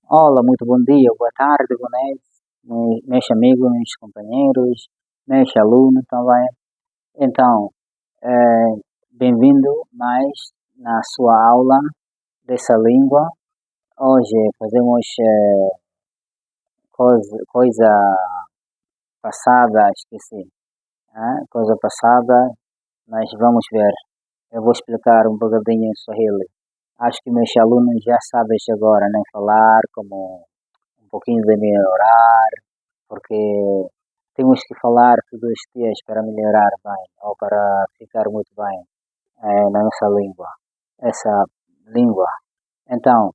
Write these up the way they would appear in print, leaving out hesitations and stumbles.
Olá, muito bom dia, boa tarde, boa noite, meus amigos, meus companheiros, meus alunos também. Então, bem-vindo mais na sua aula dessa língua. Hoje fazemos coisa passada, esqueci, coisa passada, mas vamos ver. Eu vou explicar um bocadinho em Swahili. Acho que meus alunos já sabem agora, né, falar como um pouquinho de melhorar, porque temos que falar todos os dias para melhorar bem, ou para ficar muito bem na nossa língua, essa língua. Então,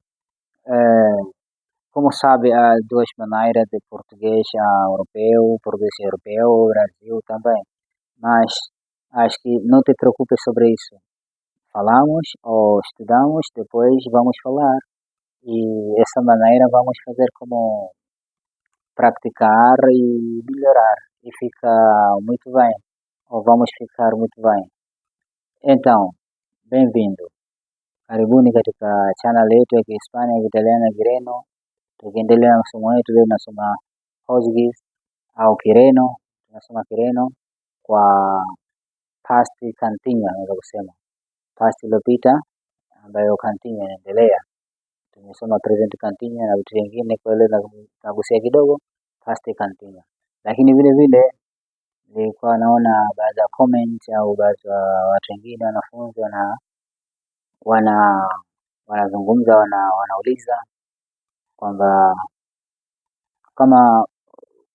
como sabe, há duas maneiras de português europeu, português europeu, Brasil também. Mas acho que não te preocupes sobre isso. Falamos ou estudamos, depois vamos falar. E essa maneira vamos fazer como praticar e melhorar. E fica muito bem. Ou vamos ficar muito bem. Então, bem-vindo. Karibuni katika channel yetu ya Kihispania, Kiitaliano, Kireno. Tukiendelea na masomo yetu leo tunasoma Portuguese au Kireno. Tunasoma Kireno kwa past continuous, naweza kusema past iliyopita ambayo continuous inaendelea. Tumesoma present continuous na vitu vingine, kwa hiyo nagusia kidogo past continuous. Lakini vile vile nilikuwa naona baadhi ya comment au baadhi ya watu wengine wanafunzi wanazungumza wanauliza kwamba kama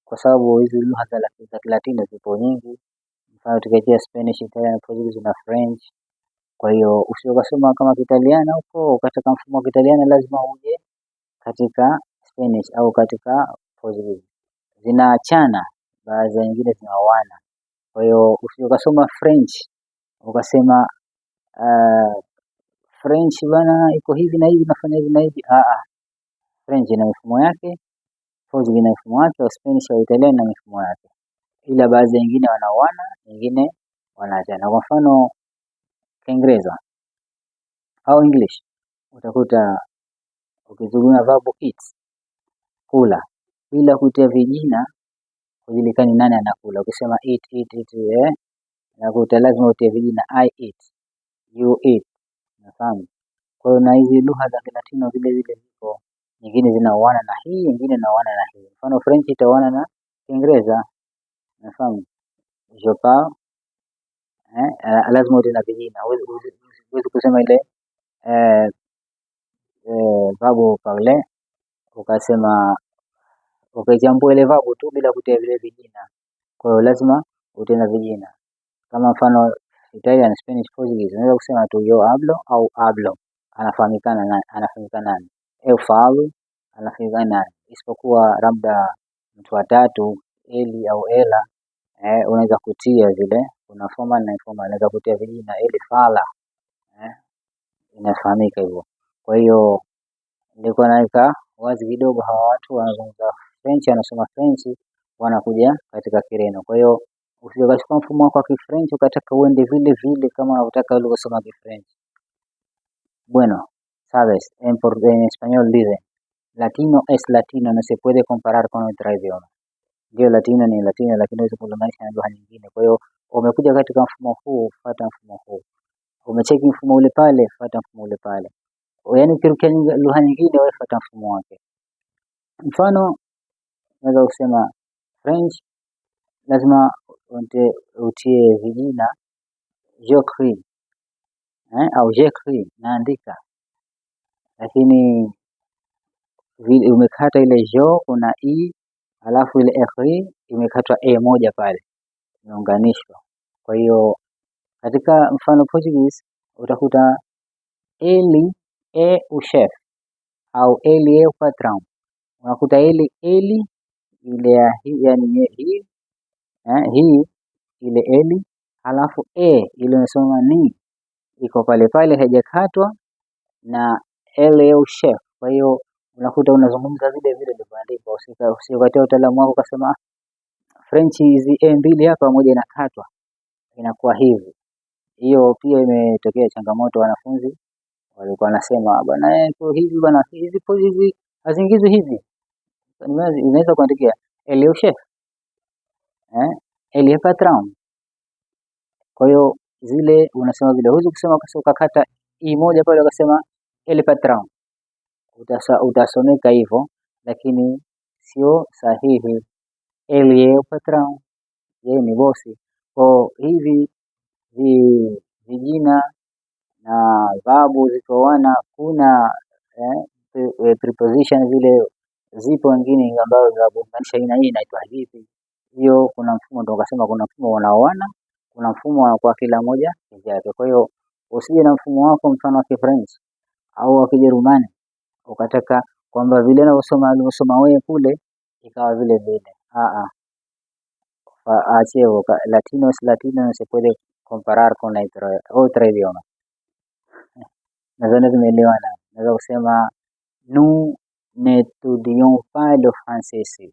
kwa sababu hizi lugha za Kilatini zipo nyingi, mfano tukiachia Spanish, Italian, Portuguese na French. Kwa hiyo usiokasoma kama Kitaliana huko ukataka mfumo wa Kitaliana lazima uje katika Spanish au katika Portuguese. Zinaachana, baadhi nyingine zinaoana. Kwa hiyo usiokasoma French ukasema French bana iko hivi na hivi, nafanya hivi na hivi. French ina mifumo yake, Portuguese ina mifumo yake, au Spanish au Italian ina mifumo yake. Ila baadhi nyingine wanaoana, nyingine wanaachana. Kwa mfano Kiingereza au English utakuta ukizungumza verb eat, kula, bila kutia vijina kujulikani nani anakula. Ukisema eat unakuta lazima utie vijina I eat, you eat. Unafahamu? Kwa hiyo na hizi lugha za Kilatino vile vile zipo, nyingine zinaoana na hii, nyingine zinaoana na hii. Mfano French itaoana na Kiingereza. Unafahamu? Je parle, lazima utie na vijina. Huwezi kusema ile verb parler ukasema ukachambua ile verb tu bila kutia vile vijina. Kwa hiyo lazima utie na vijina. Kama mfano Italian, Spanish, Portuguese, unaweza kusema tu yo hablo au hablo, anafahamikana nani. Eu falo, anafahamikana nani. Isipokuwa labda mtu wa tatu, eli au ela, unaweza kutia vile, kuna formal na informal, unaweza kutia vijina eli fala, inafahamika hivyo. Kwa hiyo nilikuwa naweka wazi kidogo, hawa watu wanazungumza French, wanasoma French, wanakuja katika Kireno. Kwa hiyo usiokachukua mfumo wako wa Kifrench ukataka uende vile vile kama unataka wewe kusoma Kifrench. Bueno, sabes, en español dice, latino es latino, no se puede comparar con otro idioma. Ndio latino ni latino, lakini huwezi kulinganisha na lugha nyingine. Kwa hiyo umekuja katika mfumo huu, fuata mfumo huu. Umecheki mfumo ule pale, fuata mfumo ule pale. Yaani ukirukia lugha nyingine wewe fuata mfumo wake. Mfano naweza kusema French lazima utie vijina j'écris, au j'écris, naandika. Lakini vile umekata ile jo kuna i, alafu ile écris imekatwa e moja pale, imeunganishwa. Kwa hiyo katika mfano Portuguese utakuta ele é o chef au ele é o patrão. Unakuta ele ile ya hii, yani hii ile eli, alafu ile unasoma ni iko pale pale haijakatwa na ele au chef. Kwa hiyo unakuta unazungumza vile vile ndivyo usikatie utaalamu wako ukasema French hizi mbili hapa moja inakatwa, inakuwa hivi. Hiyo pia imetokea changamoto, wanafunzi walikuwa wanasema bwana hivi bwana hizi Haziingizwi hivi. Unaweza kuandikia elle est au chef, elle est patron. Kwa hiyo zile unasema vile, huwezi kusema ukakata i moja pale ukasema elle patron, utasomeka hivyo, lakini sio sahihi. Elle est patron, yeye ni bosi. Kwa hivi vijina na verbu zikioana, kuna preposition zile zipo wengine ambazo za kuunganisha aina hii inaitwa hivi. Hiyo kuna mfumo, ndio ukasema kuna mfumo unaoana, kuna mfumo kwa kila moja yake. Kwa hiyo usije na mfumo wako mfano wa Kifrench au wa Kijerumani ukataka kwamba vile unavyosoma wewe kule ikawa vile vile. Acheo latino no se puede comparar con otra idioma. Nadhani tumeelewana. Naweza kusema nous n'étudions pas le français.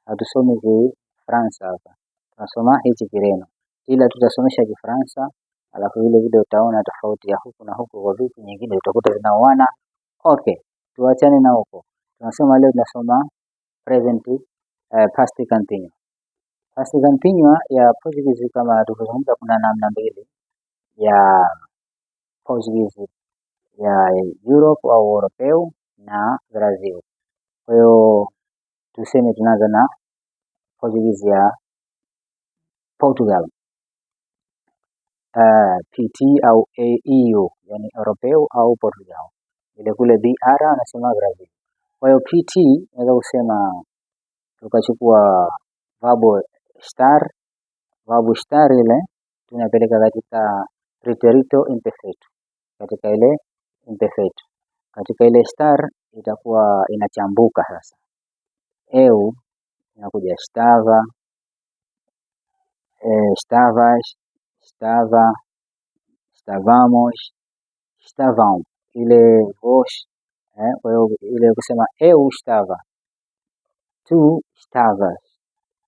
Hatusomi Kifaransa hapa, tunasoma hichi Kireno, ila tutasomesha Kifaransa, alafu vile vile utaona tofauti ya huku na huku, kwa vitu nyingine utakuta zinaoana. Okay, tuachane na huko. Tunasema leo tunasoma present past continuous. Past continuous ya Portuguese, kama tulivyozungumza, kuna namna mbili ya Portuguese ya Europe au Europeo na Brazil. Kwa hiyo tuseme tunaanza na Portuguese ya Portugal, PT au EU, yani Europeo au Portugal. Ile kule BR anasema Brazil. Kwa hiyo PT naweza kusema tukachukua verbo estar ile tunapeleka katika pretérito imperfecto, katika ile imperfecto. Katika ile estar itakuwa inachambuka sasa. Eu inakuja estava, estavas, estava, estávamos, estavam. Ile vos, kwa hiyo ile kusema eu estava, tu estavas,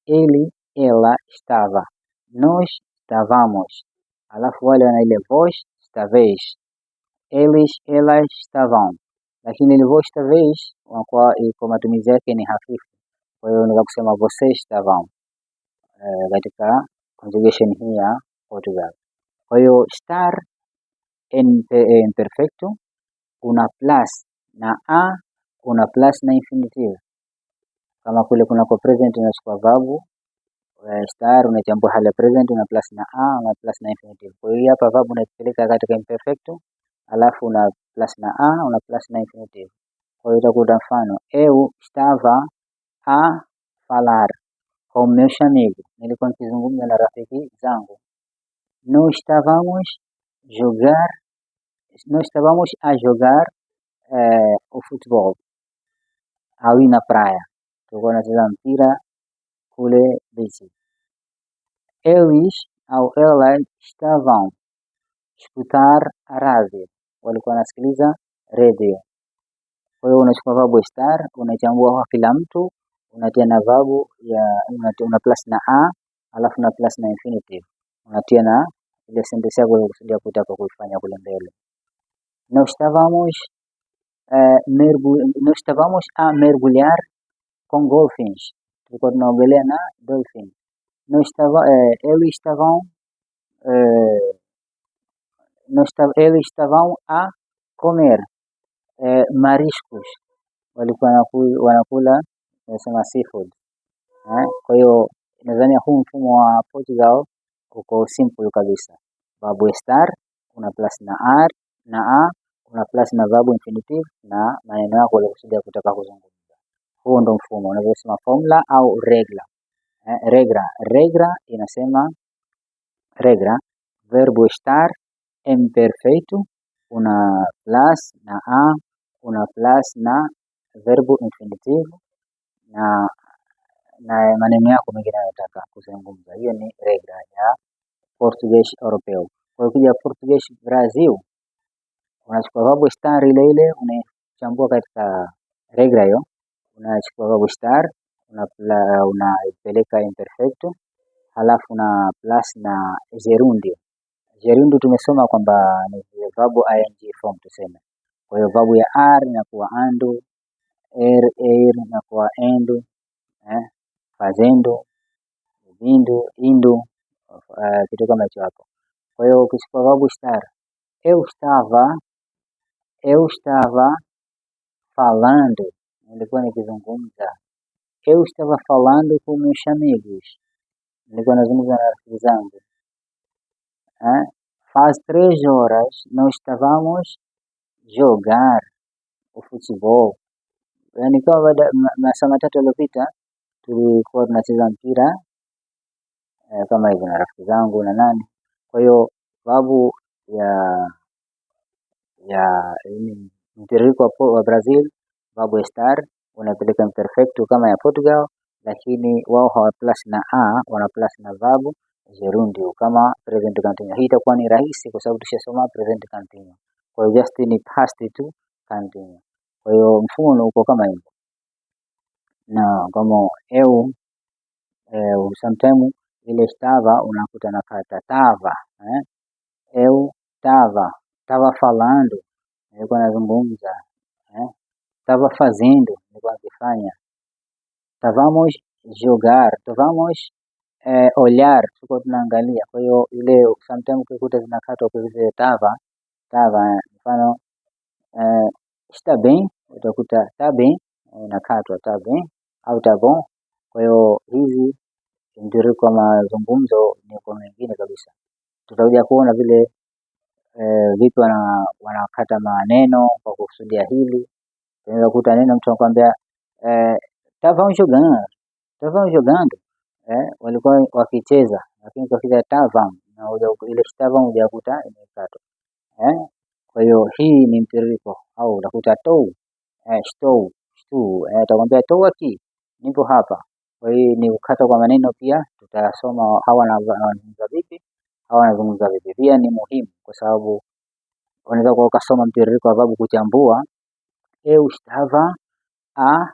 ele, ela estava, nós estávamos. Alafu wale wana ile vos estaveis, eles, elas estavam. Lakini ile vos estaveis kwa matumizi yake ni hafifu. Kwa hiyo unaweza kusema vocês estavam katika conjugation hii ya Portugal. Kwa hiyo estar imperfecto una plus na a, una plus na infinitive. Kama kule kuna kwa present unachukua verb estar unachambua hali ya present, una plus na a, una plus na infinitive. Kwa hiyo hapa verb unaipeleka katika imperfecto, alafu una plus na a, una plus na infinitive. Kwa hiyo utakuta mfano eu estava a falar com meus amigos, nilikuwa nikizungumza na rafiki zangu. Nós estávamos a jogar o futebol ali na praia, tulikuwa tunacheza mpira kule bichi. Eles au elas estavam escutar a rádio, walikuwa wanasikiliza radio. Kwa hiyo unachukua verb estar unachambua kwa kila mtu, unatia na verb una plus na a, alafu na plus na infinitive, unatia na ile sentence yako unakusudia kutaka kuifanya kule mbele. Nós estávamos a mergulhar com golfinhos, tulikuwa tunaogelea na dolphin. Eles estavam a comer mariscos, walikuwa wanakula nasema seafood. Kwa hiyo nadhani huu mfumo wa Portugal uko simple kabisa. Verb estar una plus na r na a, una plus na verb infinitive na maneno yako yalikusudia kutaka kuzungumza. Huo ndo mfumo unavyosema formula au regla. Regra inasema regra, verbo estar imperfeito una plus na a, una plus na verbo infinitive na maneno yako mengine yanataka kuzungumza. Hiyo ni regra ya Português Europeo. Kwa hiyo Português Brazil unachukua verbo estar ile ile unachambua katika regra hiyo, unachukua verbo estar unaipeleka imperfecto, halafu na plus na gerundio. Gerundio tumesoma kwamba ni verbo ing form tuseme. Kwa hiyo verbo ya r inakuwa ando, air inakuwa endo, fazendo, vindo, indo, kitu kama hicho hapo. Kwa hiyo ukichukua verb estar, eu estava falando, nilikuwa nikizungumza. Eu estava falando com meus amigos, nilikuwa nazungumza na rafiki zangu. Faz 3 horas nós estávamos jogar o futebol. Yani kama baada masaa matatu yaliyopita tulikuwa tunacheza mpira kama hivyo na rafiki zangu na nani. Kwa hiyo babu ya mtiririko wa Brazil, babu estar unapeleka imperfecto kama ya Portugal, lakini wao hawa plus na a, wana plus na babu gerundio kama present continuous. Hii itakuwa ni rahisi kwa sababu tushasoma present continuous. Kwa hiyo just ni past tu continuous. Kwa hiyo mfumo uko kama hivyo. Na kama eu sometimes ile estava unakuta na kata tava, eu tava falando, nilikuwa nazungumza, tava fazendo, nilikuwa nikifanya. Tavamos jogar, tavamos olhar, tulikuwa tunaangalia. Kwa hiyo ile sometimes ukikuta zinakatwa kwa vile tava, mfano está bem, utakuta tá bem, inakatwa tá bem au tá bom. Kwa hiyo hizi mtiririko wa mazungumzo ni kwa mengine kabisa. Tutakuja kuona vile vipi wanakata maneno kwa kusudia hili. Unaweza kukuta neno mtu anakuambia estavam jogando, walikuwa wakicheza, lakini kwa kile estavam na ile estavam hujakuta imekatwa. Kwa hiyo hii ni mtiririko. Au utakuta estou, atakwambia estou aqui, nipo hapa. Kwa hiyo ni kukata kwa maneno pia tutasoma hawa wanazungumza vipi, hawa wanazungumza vipi. Pia ni muhimu kwa sababu unaweza kwa ukasoma mtiririko wa verb kuchambua. Eu estava a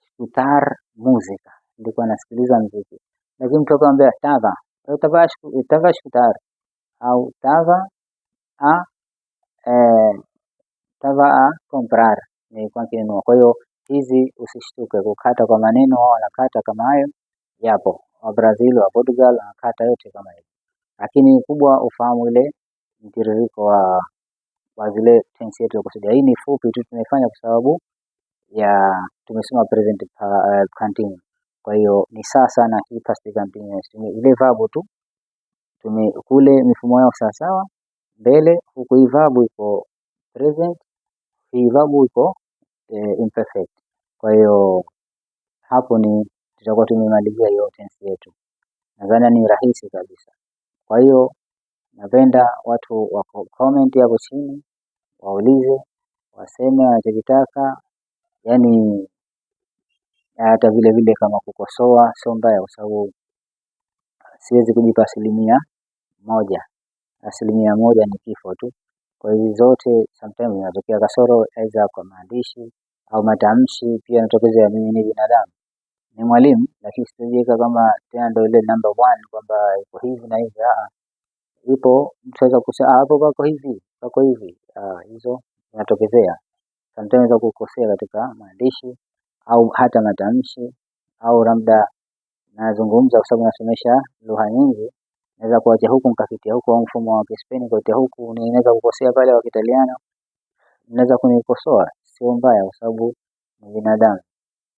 escutar música, nilikuwa nasikiliza muziki. Lakini mtu akamwambia estava a escutar au estava a comprar, nilikuwa nikinunua. Kwa hiyo hizi usishtuke kukata kwa maneno, au wanakata kama hayo yapo. Wa Brazil, wa Portugal wanakata yote kama hiyo. Lakini kubwa ufahamu ile mtiririko wa zile tense yetu ya kusudia. Hii ni fupi tu tumefanya kwa sababu ya tumesoma present continuous. Kwa hiyo ni sasa na hii past continuous. Ile verb tu kule mifumo yao sawa sawa. Mbele huku hii verb iko present, hii verb iko imperfect. Kwa hiyo hapo ni tutakuwa tumemalizia hiyo tense yetu. Nadhani ni rahisi kabisa. Kwa hiyo napenda watu wa comment hapo chini, waulize, waseme wanachokitaka. Yani hata vile vile kama kukosoa sio mbaya kwa sababu siwezi kujipa 100%. 100% ni kifo tu. Kwa hiyo zote sometimes inatokea kasoro aidha kwa maandishi au matamshi, pia inatokea. Mimi ni binadamu, ni mwalimu, lakini sijiweka kama tena ndio ile number 1 kwamba iko hivi na hivi. Ipo mtu anaweza kusema hapo pako hivi, hizo zinatokezea. Sometimes za kukosea katika maandishi au hata matamshi, au labda nazungumza kwa sababu nasomesha lugha nyingi, naweza kuacha huku nikafikia huku, au mfumo wa Kispeni kwa huku, ninaweza kukosea pale wa Kitaliano, naweza kunikosoa, sio mbaya kwa sababu ni binadamu.